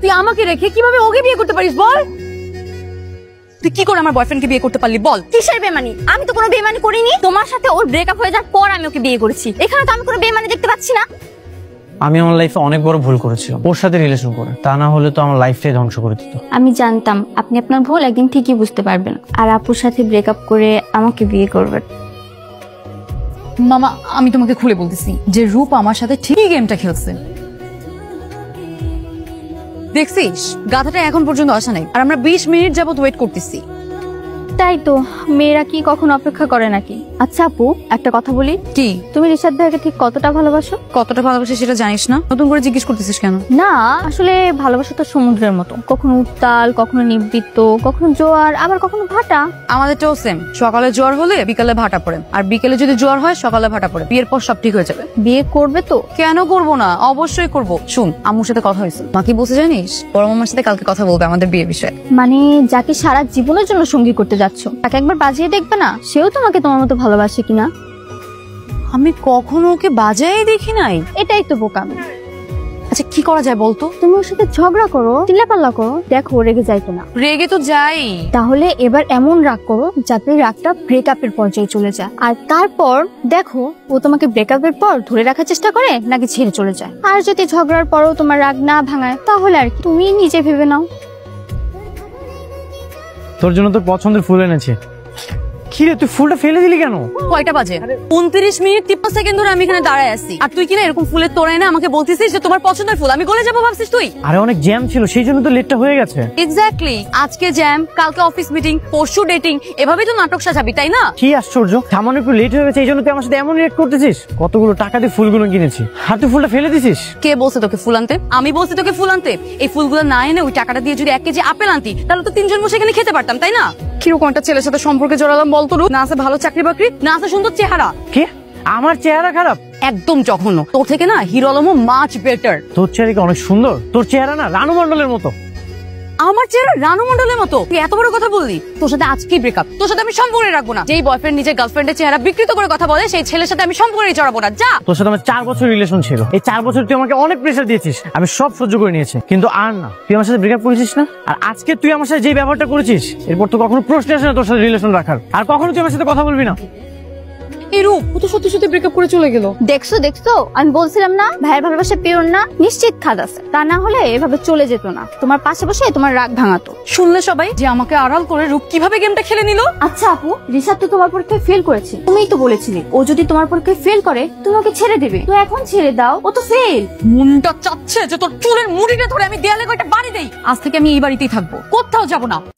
তুই আমাকে রেখে কিভাবে ওকে বিয়ে করতে পারিস বল? তুই কি করে আমার বয়ফ্রেন্ডকে বিয়ে করতে পারলি বল? কিসের বেমানি? আমি তো কোনো বেমানি করিনি। তোমার সাথে ওর ব্রেকআপ হয়ে যাওয়ার পর আমি ওকে বিয়ে করেছি। এখানে তো আমি কোনো বেমানি দেখতে পাচ্ছি না। আমি আমার লাইফে অনেক বড় ভুল করেছিলাম ওর সাথে রিলেশন করে, তা না হলে তো আমার লাইফটাই ধ্বংস করে দিত। আমি জানতাম আপনি আপনার ভুল একদিন ঠিকই বুঝতে পারবেন আর আপুর সাথে ব্রেকআপ করে আমাকে বিয়ে করবেন। মামা আমি তোমাকে খুলে বলতেছি যে রূপ আমার সাথে ঠিকই গেমটা খেলছে। দেখছিস গাধাটা এখন পর্যন্ত আসা নাই আর আমরা 20 মিনিট যাবত ওয়েট করতেছি। তাই তো, মেয়েরা কি কখনো অপেক্ষা করে নাকি? আচ্ছা আপু, একটা কথা বলি। কি? তুমি রিশাদ ভাইকে ঠিক কতটা ভালোবাসো? কতটা ভালোবাসি সেটা জানিস না? নতুন করে জিজ্ঞেস করতেছিস কেন? না আসলে ভালোবাসা তো সমুদ্রের মতো, কখনো উত্তাল, কখনো নিবৃত্ত, কখনো জোয়ার, আবার কখনো ভাটা। আমাদেরটাও সেম। সকালে জ্বর হলে বিকালে ভাটা পড়ে, আর বিকেলে যদি জ্বর হয় সকালে ভাটা পড়ে। বিয়ের পর সব ঠিক হয়ে যাবে। বিয়ে করবে তো? কেন করব না, অবশ্যই করব। শুন, আম্মুর সাথে কথা হয়েছে। মা কি বলছে জানিস? বড় মামার সাথে কালকে কথা বলবে আমাদের বিয়ের বিষয়ে। মানে যাকে সারা জীবনের জন্য সঙ্গী করতে যাচ্ছ তাকে একবার বাজিয়ে দেখবে না সেও তোমাকে তোমার মতো ভালোবাসে কিনা? আমি কখনো ওকে বাজাই দেখি নাই। এটাই তো বোকামি। আচ্ছা কি করা যায় বলতো? তুমি ওর সাথে ঝগড়া করো, চিল্লাপাল্লা করো, দেখো রেগে যায় কিনা। রেগে তো যাই। তাহলে এবার এমন রাগ করো যাতে রাগটা ব্রেকআপের পর্যায়ে চলে যায়, আর তারপর দেখো ও তোমাকে ব্রেকআপের পর ধরে রাখার চেষ্টা করে নাকি ছেড়ে চলে যায়। আর যদি ঝগড়ার পরও তোমার রাগ না ভাঙায় তাহলে আর কি, তুমি নিজে ভেবে নাও। তোর জন্য তোর পছন্দের ফুল এনেছি। কি রে তুই ফুলটা ফেলে দিলি কেন? কয়টা বাজে? 29 মিনিট 53 সেকেন্ড ধরে আমি এখানে দাঁড়ায় আছি, আর তুই কিনা এরকম ফুলের তোড়ায় না আমাকে বলতেছিস যে তোমার পছন্দের ফুল। আমি গলে যাবো ভাবছিস তুই? আরে অনেক জ্যাম ছিল সেই জন্য তো লেটটা হয়ে গেছে। এক্স্যাক্টলি, আজকে জ্যাম, কালকে অফিস মিটিং, পরশু ডেটিং, এভাবেই তো নাটক সাজাবি তাই না? কি আশ্চর্য, সামান্য একটু লেট হয়ে গেছে এই জন্য তুই আমার সাথে এমন রিয়েক্ট করতেছিস? কতগুলো টাকা দিয়ে ফুলগুলো কিনেছি আর তুই ফুলটা ফেলে দিছিস? কে বলছে তোকে ফুল আনতে? আমি বলছি তোকে ফুল আনতে? এই ফুলগুলো না এনে ওই টাকাটা দিয়ে যদি 1 কেজি আপেল আনতি তাহলে তো 3 জন বসে এখানে খেতে পারতাম তাই না? কিরকম একটা ছেলের সাথে সম্পর্কে জড়ালাম বলতো? না আছে ভালো চাকরি বাকরি, না আছে সুন্দর চেহারা। কে? আমার চেহারা খারাপ? একদম জঘন্য। তোর থেকে না হিরো আলমও মাচ বেটার। তোর চেহারা কি অনেক সুন্দর? তোর চেহারা না রানু মণ্ডলের মতো। আমার চেহারা রানু মণ্ডলের মতো? তুই এত বড় কথা বললি? তোর সাথে আজকেই ব্রেকআপ। তোর সাথে আমি সম্পর্কে রাখবো না। যেই বয়ফ্রেন্ড নিজের গার্লফ্রেন্ডের চেহারা বিকৃত করে কথা বলে সেই ছেলের সাথে আমি সম্পর্কে জড়াবো না। যা। তোর সাথে আমার 4 বছর রিলেশন ছিল। এই 4 বছর তুই আমাকে অনেক প্রেসার দিয়েছিস, আমি সব সহ্য করে নিয়েছি, কিন্তু আর না, তুই আমার সাথে ব্রেকআপ করেছিস না? আর আজকে তুই আমার সাথে যে ব্যবহারটা করেছিস এরপর তো কখনো প্রশ্ন আসে না তোর সাথে রিলেশন রাখার, আর কখনো তুই আমার সাথে কথা বলবি না। এই রূপ, ও তো সত্যি সত্যি ব্রেকআপ করে চলে গেল। দেখছো দেখছো, আমি বলছিলাম না ভাইয়ের ভালোবাসা পিওর না, নিশ্চিত খাদ আছে। তা না হলে এভাবে চলে যেত না, তোমার পাশে বসে তোমার রাগ ভাঙাতো। শুনলে সবাই যে আমাকে আড়াল করে রূপ কিভাবে গেমটা খেলে নিল? আচ্ছা আপু, রিশাদ তো তোমার পরীক্ষায় ফেল করেছে, তুমিই তো বলেছিলে ও যদি তোমার পরীক্ষায় ফেল করে তোমাকে ছেড়ে দেবে। তো এখন ছেড়ে দাও, ও তো ফেল। মনটা চাচ্ছে যে তোর চুলের মুড়িটা ধরে আমি দেয়ালে কয়টা বাড়ি দেই। আজ থেকে আমি এই বাড়িতেই থাকবো, কোথাও যাব না।